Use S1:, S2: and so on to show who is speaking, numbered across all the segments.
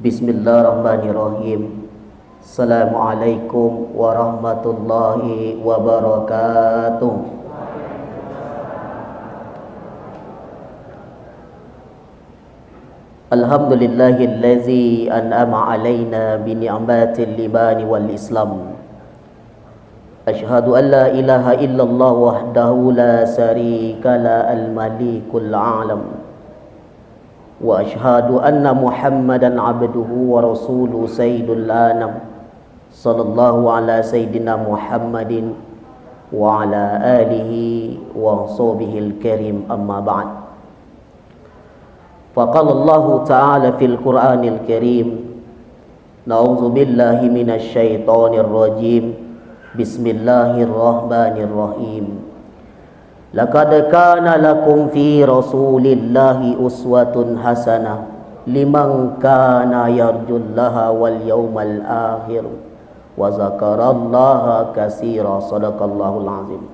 S1: Bismillahirrahmanirrahim. Assalamualaikum warahmatullahi wabarakatuh. Alhamdulillahillazi an'ama alaina bi ni'matil iman wal islam. Asyhadu an la ilaha illallah wahdahu la syarika la al-malikul a'lam. Wa asyhadu anna Muhammadan abduhu wa rasuluhu sayyidul anam. Sallallahu ala sayyidina Muhammadin wa ala alihi wa sahbihil karim, amma ba'd. Faqala Allah ta'ala fil Qur'anil Karim, na'udzu billahi minasy syaithanir rajim. Bismillahirrahmanirrahim. Laqad kana lakum fi Rasulillahi uswatun hasanah liman kana yarjullaha wal yawmal akhir wa zakarallaha katsira. Shadaqallahul azim.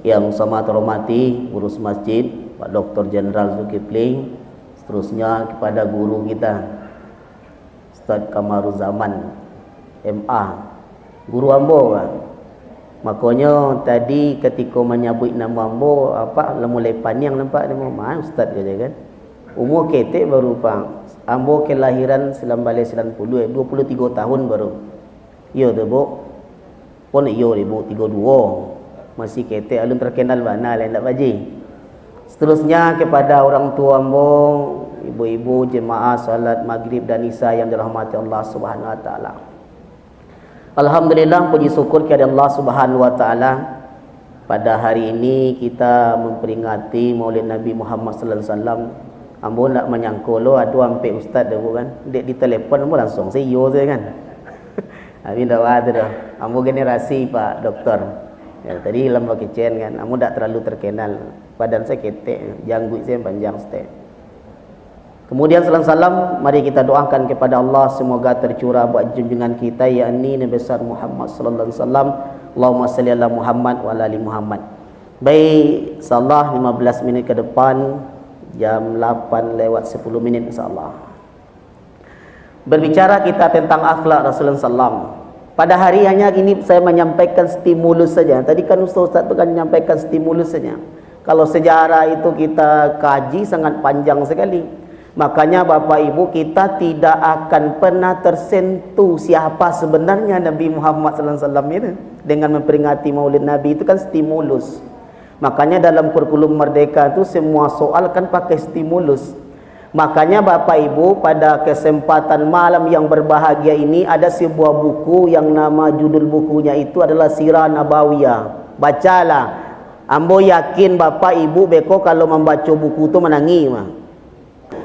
S1: Yang sama terhormati Urus Masjid Pak Dr. Jenderal Zulkifli, seterusnya kepada guru kita Ustaz Kamaruzaman MA, guru ambo kan. Makanya tadi ketika menyebut nama ambo apa mulai panjang nampak nama mana ustaz kata kan. Umur ketek baru pang. Ambo kelahiran 1990, 23 tahun baru. Ya tu bu. Pon yo 2032. Masih ketek alun terkenal mana lain tak baji. Seterusnya kepada orang tua ambo, ibu-ibu jemaah salat maghrib dan isya yang dirahmati Allah Subhanahu wa taala. Alhamdulillah, puji syukur kepada Allah Subhanahu wa taala. Pada hari ini kita memperingati Maulid Nabi Muhammad sallallahu alaihi wasallam. Ambo nak menyangka lo ada ampe ustaz dah kan. Dek di telefon ambo langsung saya yo saya kan. Abi dah ada dah. Ambo generasi Pak Doktor. Ya, tadi lama kecen kan. Ambo tak terlalu terkenal. Badan saya ketek, janggut saya panjang stek. Kemudian salam, mari kita doakan kepada Allah semoga tercurah buat junjungan kita yakni Nabi besar Muhammad sallallahu alaihi wasallam. Allahumma shalli ala Muhammad wa ala ali Muhammad. Baik, insyaallah 15 minit ke depan jam 8:10 insyaallah. Berbicara kita tentang akhlak Rasulullah sallam. Pada hari hanya ini saya menyampaikan stimulus saja. Tadi kan Ustaz kan menyampaikan stimulus saja. Kalau sejarah itu kita kaji sangat panjang sekali. Makanya Bapak Ibu, kita tidak akan pernah tersentuh siapa sebenarnya Nabi Muhammad SAW itu. Dengan memperingati Maulid Nabi itu kan stimulus. Makanya dalam kurikulum Merdeka itu semua soal kan pakai stimulus. Makanya Bapak Ibu, pada kesempatan malam yang berbahagia ini ada sebuah buku yang nama judul bukunya itu adalah Sirah Nabawiyah. Bacalah. Ambo yakin Bapak Ibu beko kalau membaca buku itu menangis mah.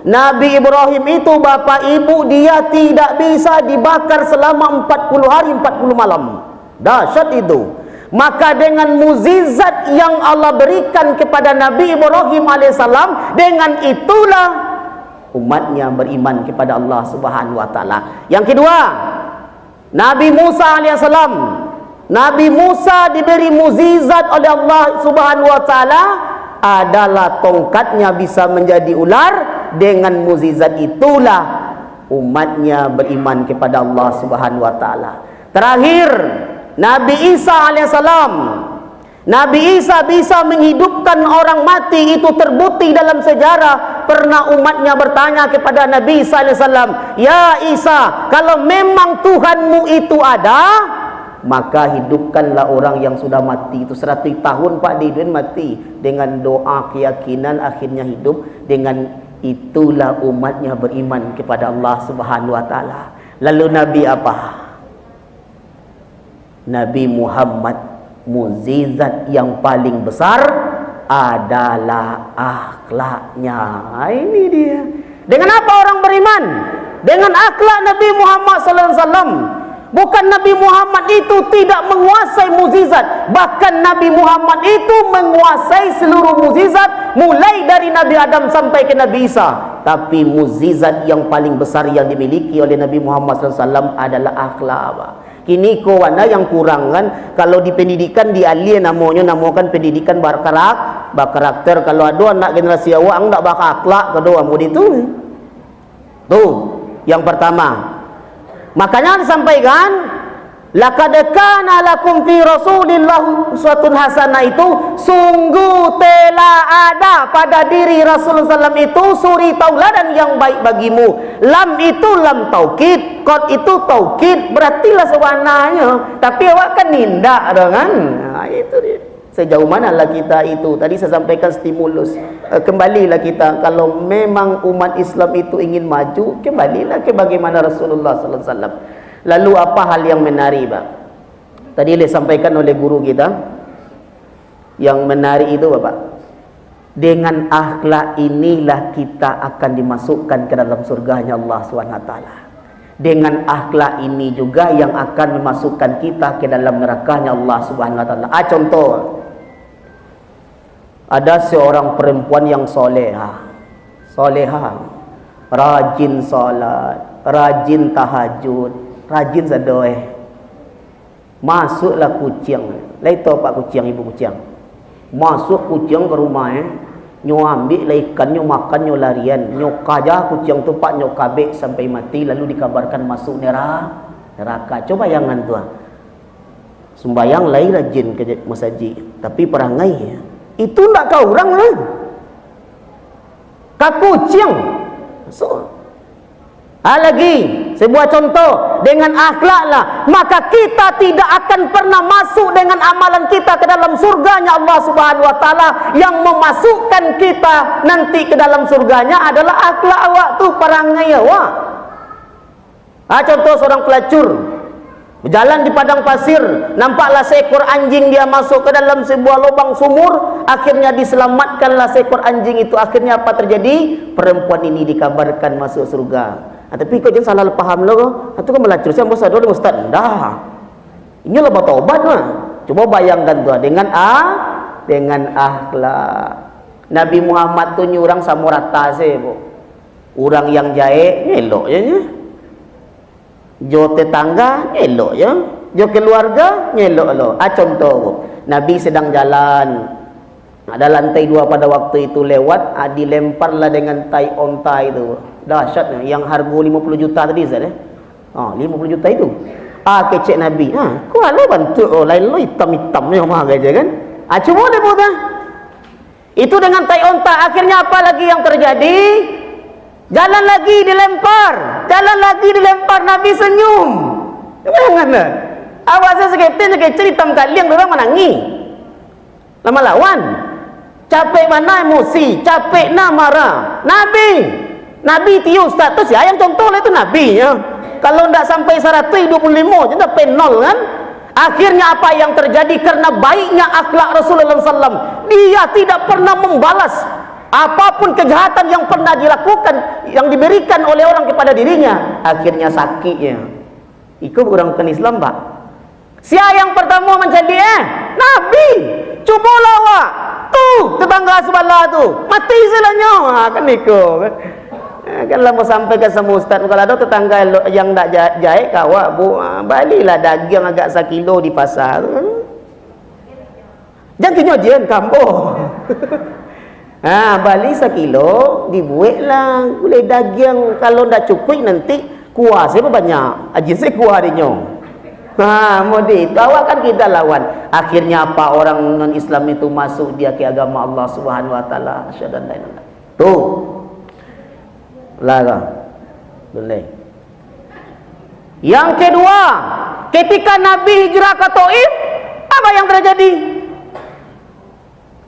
S1: Nabi Ibrahim itu Bapak Ibu dia tidak bisa dibakar selama 40 hari 40 malam. Dahsyat itu. Maka dengan mukjizat yang Allah berikan kepada Nabi Ibrahim alaihissalam, dengan itulah umatnya beriman kepada Allah Subhanahu wa taala. Yang kedua, Nabi Musa alaihissalam. Nabi Musa diberi mukjizat oleh Allah Subhanahu wa taala adalah tongkatnya bisa menjadi ular. Dengan mukjizat itulah umatnya beriman kepada Allah Subhanahu wa taala. Terakhir, Nabi Isa alaihissalam. Nabi Isa bisa menghidupkan orang mati, itu terbukti dalam sejarah. Pernah umatnya bertanya kepada Nabi Isa alaihissalam, "Ya Isa, kalau memang Tuhanmu itu ada, maka hidupkanlah orang yang sudah mati." Itu 100 tahun Pak Didin mati. Dengan doa keyakinan akhirnya hidup. Dengan itulah umatnya beriman kepada Allah Subhanahu wa taala. Lalu Nabi apa? Nabi Muhammad, mukjizat yang paling besar adalah akhlaknya. Ini dia. Dengan apa orang beriman? Dengan akhlak Nabi Muhammad sallallahu alaihi wasallam. Bukan Nabi Muhammad itu tidak menguasai mukjizat, bahkan Nabi Muhammad itu menguasai seluruh mukjizat mulai dari Nabi Adam sampai ke Nabi Isa. Tapi mukjizat yang paling besar yang dimiliki oleh Nabi Muhammad SAW adalah akhlak. Kini ko wana yang kurang kan, kalau di pendidikan di alien namakan pendidikan berkarakter. Kalau ada anak generasi awak ndak bakal akhlak kedua mau itu. Tuh. Yang pertama, makanya disampaikan, laqad kana lakum fi Rasulillah uswatun hasanah, itu sungguh telah ada pada diri Rasulullah SAW itu suri tauladan yang baik bagimu. Lam itu lam taukid, qad itu taukid, berartilah sewananya. Tapi awak kan nindak kan? Nah, itu dia. Sejauh manalah kita itu? Tadi saya sampaikan stimulus. Kembalilah kita, kalau memang umat Islam itu ingin maju, kembalilah ke bagaimana Rasulullah SAW. Lalu apa hal yang menarik, Pak? Tadi disampaikan oleh guru kita. Yang menarik itu, Bapak, dengan akhlak inilah kita akan dimasukkan ke dalam surganya Allah SWT. Dengan akhlak ini juga yang akan memasukkan kita ke dalam nerakanya Allah SWT. Contoh, ada seorang perempuan yang soleha, rajin salat, rajin tahajud, rajin sedoeh. Masuklah kucing. Lai tahu Pak kucing, ibu kucing. Masuk kucing ke rumah, nyo ambil lah ikan, nyo makan, nyo larian, nyo kaja kucing tu Pak, nyo kabek sampai mati, lalu dikabarkan masuk neraka. Coba bayangan tu. Sembayang lai rajin ke masjid, tapi perangai itu tak kau orang lah. Kau kucing. So, lagi sebuah contoh, dengan akhlaklah maka kita tidak akan pernah masuk dengan amalan kita ke dalam surganya Allah Subhanahu wa taala. Yang memasukkan kita nanti ke dalam surganya adalah akhlak awak tu, perangai awak. Contoh seorang pelacur berjalan di padang pasir, nampaklah seekor anjing, dia masuk ke dalam sebuah lubang sumur, akhirnya diselamatkanlah seekor anjing itu. Akhirnya apa terjadi? Perempuan ini dikabarkan masuk surga. Tapi kau jangan salah paham lo, itu kan melacur siapa bosan dulu ustaz. Dah, ini lah bertobat mah. Coba bayangkan tuh dengan akhlak. Nabi Muhammad tu nyurang sama rata sih, bu. Orang yang jahit elok ya, jo tetangga elok ya, jo keluarga elok lo. Contoh, bu. Nabi sedang jalan, ada lantai 2 pada waktu itu lewat, dilemparlah dengan tai onta itu. Dahsyat, yang harga 50 juta tadi Ustaz 50 juta itu. Kecek Nabi. Kau ala bantu lain lo hitam-hitam ni mah aja kan. Cuma dia buat. Itu dengan tai onta. Akhirnya apa lagi yang terjadi? Jalan lagi dilempar, Nabi senyum. Jangan. Awak saya sekecil hitam kaliang orang menangi. Lama lawan. Capek mana emosi, capek na marah. Nabi tiu status ya, yang contoh lah itu Nabi ya. Kalau tidak sampai 125 jadi penol kan. Akhirnya apa yang terjadi? Karena baiknya akhlak Rasulullah SAW, dia tidak pernah membalas apapun kejahatan yang pernah dilakukan, yang diberikan oleh orang kepada dirinya. Akhirnya sakitnya. Ikut orang bukan Islam, Pak. Siapa yang pertama menjadi Nabi? Cubalah awak. Tuh tetangga sebelah tu mati selanya. Kan ikut kan. Kan lama sampai ke sama ustaz, kalau ada tetangga yang tak jahit kawak, bu, balilah daging agak 1 kilo di pasar. Jangan kenyojian kampung. Bali 1 kilo, dibuatlah boleh daging. Kalau tak cukup nanti kuah siapa banyak, ajin saya kuah dia nyong. Mudi itu awak kan kita lawan. Akhirnya apa? Orang non-Islam itu masuk dia ke agama Allah Subhanahu wa taala. Asyhadu an la ilaha illallah. Tuh. Lara. Boleh. Yang kedua, ketika Nabi hijrah ke Taif, apa yang terjadi?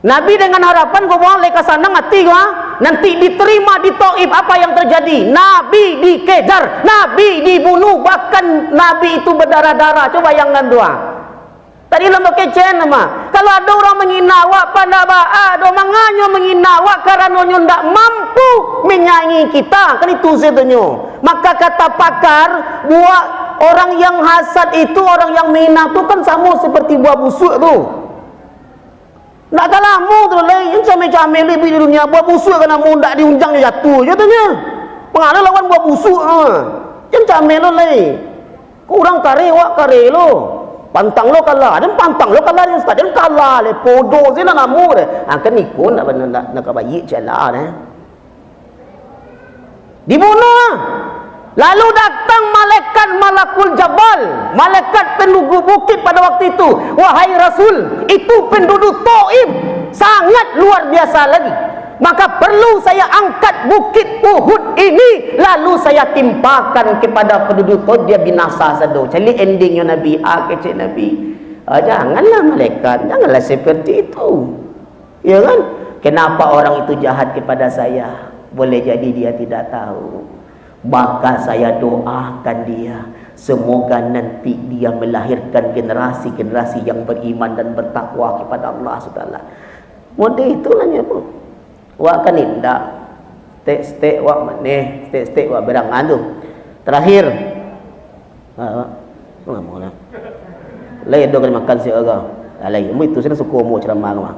S1: Nabi dengan harapan kau bawa ke sana mati gua, nanti diterima di Taif. Apa yang terjadi? Nabi dikejar, Nabi dibunuh, bahkan Nabi itu berdarah-darah. Coba bayangkan doa. Tadi lama kecen nama. Kalau ada orang menghina awak pada ada manganyo menghina awak karena nyo ndak mampu menyaingi kita, kan itu sebenarnya. Maka kata pakar, buat orang yang hasad itu, orang yang menghina itu kan sama seperti buah busuk tu. Nak kalah mu tu lain, yang camel-camel lebih di dunia buah busuk kena mu ndak diunjangnya jatuh je tanya. Pengaruh lawan buah busuk yang camel lain. Kurang kare wak kare lo. Pantang lo kalah, dan pantang lo kalah ni ustaz, dan kalah le podo zina namu le. Kan ikut nak benar nak bayi celah Dibunuh. Lalu datang malaikat malakul jabal, malaikat penduduk bukit pada waktu itu. Wahai Rasul, itu penduduk Taif sangat luar biasa lagi. Maka perlu saya angkat bukit Uhud ini, lalu saya timpakan kepada penduduk Taif, dia binasa sado. Jadi endingnya Nabi, kecil Nabi. Janganlah malaikat, janganlah seperti itu. Ya kan? Kenapa orang itu jahat kepada saya? Boleh jadi dia tidak tahu. Maka saya doakan dia, semoga nanti dia melahirkan generasi-generasi yang beriman dan bertakwa kepada Allah SWT. Model itulah ya pun. Wak kan indah. Stek wak maneh, stek wak berangan tu. Terakhir. Ngomong lah. Lain dok makan si aga. Lain mu itu saya suka mu ceramah mah.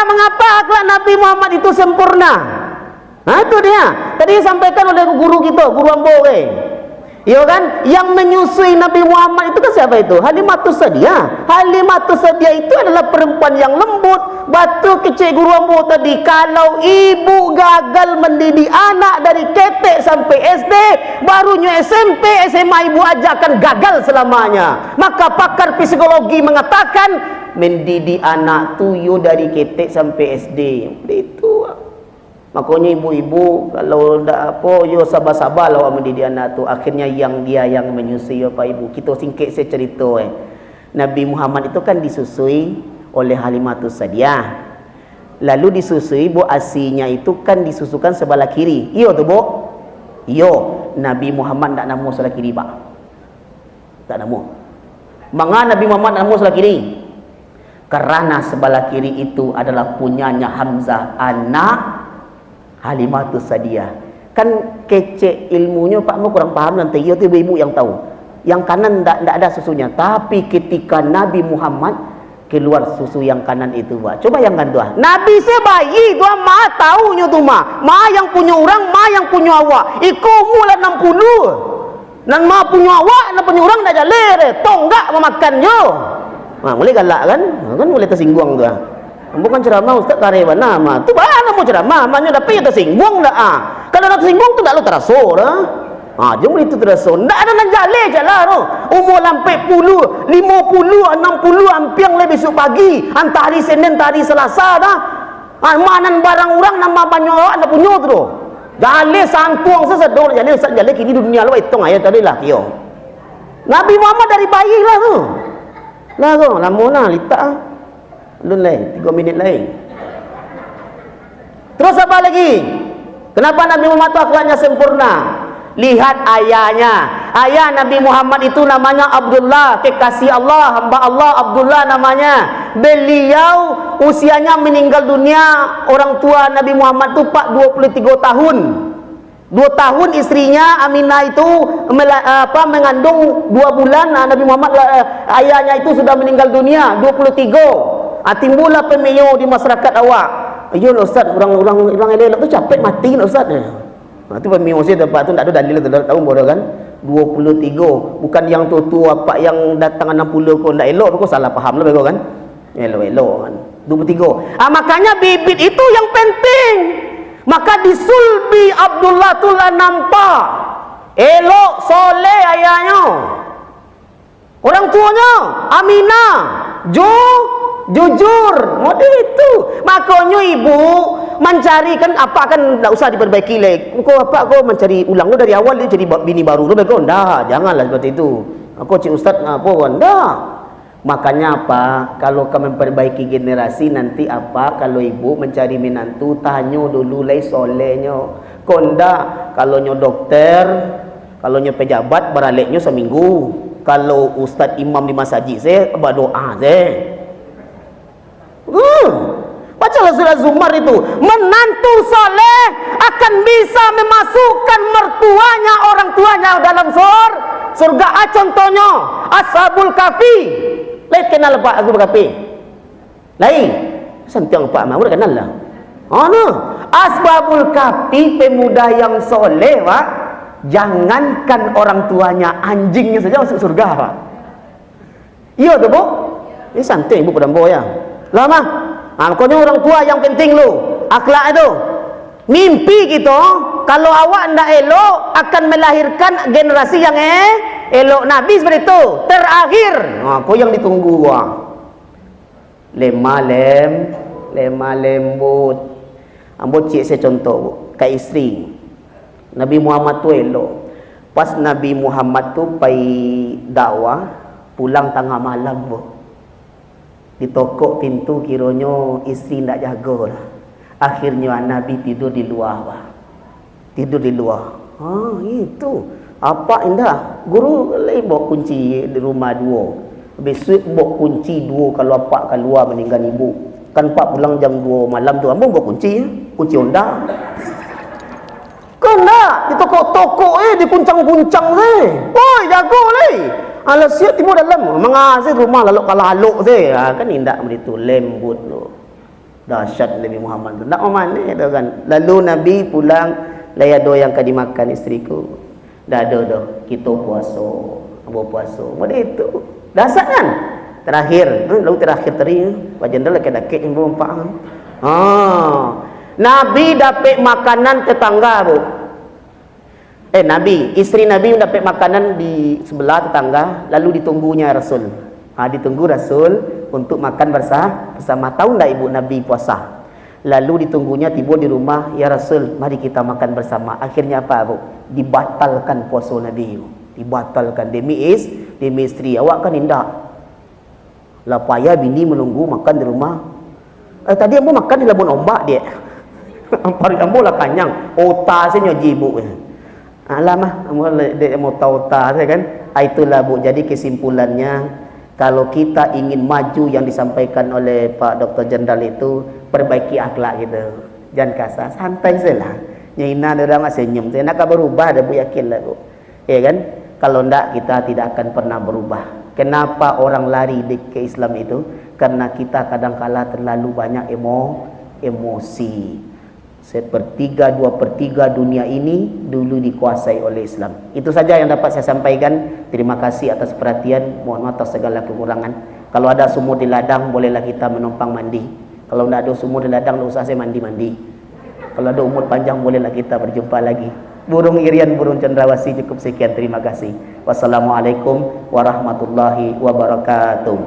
S1: Mengapa akhlak Nabi Muhammad itu sempurna? Itu dia. Tadi disampaikan oleh guru kita, guru Ambo ya kan? Yang menyusui Nabi Muhammad itu kan siapa itu? Halimatus Sadiah. Halimatus Sadiah itu adalah perempuan yang lembut. Batu kecil guru Ambo tadi, kalau ibu gagal mendidik anak dari ketek sampai SD, barunya SMP, SMA ibu ajarkan gagal selamanya. Maka pakar psikologi mengatakan mendidik anak tuyu dari ketek sampai SD. Itu. Makanya ibu-ibu kalau ndak apa yo sabar-sabar lah mendidik anak tu, akhirnya yang dia yang menyusui apa ibu. Kita singkit saya cerita Nabi Muhammad itu kan disusui oleh Halimatus Sadiah. Lalu disusui bu asinya itu kan disusukan sebelah kiri. Iyo tu bu. Iyo, Nabi Muhammad ndak namo sebelah kiri pak. Tak namo. Mengapa Nabi Muhammad namo sebelah kiri? Karena sebelah kiri itu adalah punyanya Hamzah anak Halimatus Sadiah. Kan kecek ilmunya Pak Mu kurang paham nanti. Ya tu ibu yang tahu. Yang kanan tidak ada susunya. Tapi ketika Nabi Muhammad keluar susu yang kanan itu, Pak. Coba yang kan tuah. Nabi sebayi tuah ma tahunya tu ma. Ma yang punya orang, ma yang punya awak. Iku mula 60. Dan ma punya awak, dan punya orang dah jalan. Tonggak memakannya. Mulai galak kan? Kan mulai tersinggung tuah. Bukan ceramah Ustaz karyawan nama. Tu mana mau ceramah? Maknanya tapi ya tersinggung dah. Kalau nak tersinggung tu tak lu terasa dah. Jom itu terasa. Ndak ada nak jalan je lah tu. Umur lampai 50, 50, 60 ampiang le besok pagi. Antah hari Senin, hari Selasa dah. Manan barang orang nama banyak nak punya tu. Jalan santuang sesedor jalan Ustaz jalan kini dunia lu hitung ayat tadi lah kio. Nabi Muhammad dari bayi lah tu. Lah tu lama nah litak. Belum lain, 3 minit lain. Terus apa lagi? Kenapa Nabi Muhammad itu akhlaknya sempurna? Lihat ayahnya. Ayah Nabi Muhammad itu namanya Abdullah, kekasih Allah, hamba Allah, Abdullah namanya. Beliau usianya meninggal dunia, orang tua Nabi Muhammad itu 23 tahun. 2 tahun istrinya Aminah itu mengandung 2 bulan. Nabi Muhammad ayahnya itu sudah meninggal dunia 23. Timbullah pemeo di masyarakat awak. Ayo Ustaz, orang elok tu capek mati Ustaz. Itu pemeo saya dapat tu tak ada dalil tahu bodoh kan. 23. Bukan yang tu apa yang datang 60 kau ndak elok kau salah faham lah kan. Elok kan. 23. Makanya bibit itu yang penting. Maka disulbi Abdullah tu lah nampak elok soleh ayahnya. Orang tuanya Aminah jujur, model itu. Makanya ibu mencari kan apa kan tak usah diperbaiki lagi. Kau mencari ulang dari awal dia jadi bini baru. Kau dah, janganlah seperti itu. Aku cik ustaz apa kan dah. Makanya apa? Kalau kau memperbaiki generasi nanti apa? Kalau ibu mencari menantu tanya dulu lagi solehnya. Kau ndak kalau nyo dokter, kalau nyo pejabat beraliknya seminggu. Kalau ustaz imam di masjid saya berdoa saya. Bacalah surah Zumar itu. Menantu soleh akan bisa memasukkan mertuanya, orang tuanya dalam surga. Contohnya Ashabul Kahfi. Lain kenal Pak Ashabul Kahfi? Lain. Santiang Pak Mahmud kenal lah. Ashabul Kahfi pemuda yang soleh Pak. Jangankan orang tuanya, anjingnya saja masuk surga Pak. Iya tu Bu? Ini santai Bu pada Mbo ya. Lama. Makanya orang tua yang penting lu akhlak itu. Mimpi kita kalau awak ndak elok akan melahirkan generasi yang elok. Nabi seperti itu. Terakhir, apa yang ditunggu gua? Lemah lembut. Ambo cik saya contoh bu, kat isteri. Nabi Muhammad tu elok. Pas Nabi Muhammad tu pergi dakwah, pulang tengah malam bu. Ditokok pintu, kiranya isteri nak jaga lah. Akhirnya Nabi tidur di luar bah. Tidur di luar. Itu. Apa indah? Guru bawa kunci di rumah dua. Besok bawa kunci dua kalau apa keluar meninggal ibu. Kan pak pulang jam 2 malam tu, abang bawa kunci ya? Kunci Honda. Kan tak? Ditokok-tokok dikuncang-kuncang Oi, jago Alah siap timur dalam. Mengasih rumah lalu kalaluk kan indak begitu lembut lo. Dahsyat Nabi Muhammad tu. Tak mana tu kan. Lalu Nabi pulang, layado yang kadi makan isteriku. Dah ada kita puasa. Ambo puasa. Macam itu. Dahsyat kan? Terakhir, lalu terakhir tadi, Pak Jenderal laki-laki yang berempat. Nabi dapat makanan tetangga, bu. Isteri Nabi dapat makanan di sebelah tetangga, lalu ditunggunya Rasul. Ditunggu Rasul untuk makan bersama. Tahu tak ibu Nabi puasa? Lalu ditunggunya tiba di rumah, ya Rasul, mari kita makan bersama. Akhirnya apa, bu? Dibatalkan puasa Nabi. Dibatalkan demi isteri. Awak kan indah. Lah payah bini menunggu makan di rumah. Tadi ambo makan di Labuan Ombak dia. Parit ambo lah kanyang. Otak saya nyoji ibu. Alamah, ambo dia mau tahu otak saya kan. Itulah bu. Jadi kesimpulannya, kalau kita ingin maju yang disampaikan oleh Pak Dr. Jenderal itu, perbaiki akhlak kita. Jangan kasar, santai sajalah. Nyina ada orang senyum. Saya nak berubah dah bu, yakinlah bu. Ya kan? Kalau ndak kita tidak akan pernah berubah. Kenapa orang lari ke Islam itu? Karena kita kadang-kala terlalu banyak emosi. 1/3, 2/3 dunia ini dulu dikuasai oleh Islam. Itu saja yang dapat saya sampaikan. Terima kasih atas perhatian. Mohon maaf atas segala kekurangan. Kalau ada sumur di ladang, bolehlah kita menumpang mandi. Kalau tidak ada sumur di ladang, tidak usah saya mandi-mandi. Kalau ada umur panjang, bolehlah kita berjumpa lagi. Burung irian, burung cendrawasih. Cukup sekian, terima kasih. Wassalamualaikum warahmatullahi wabarakatuh.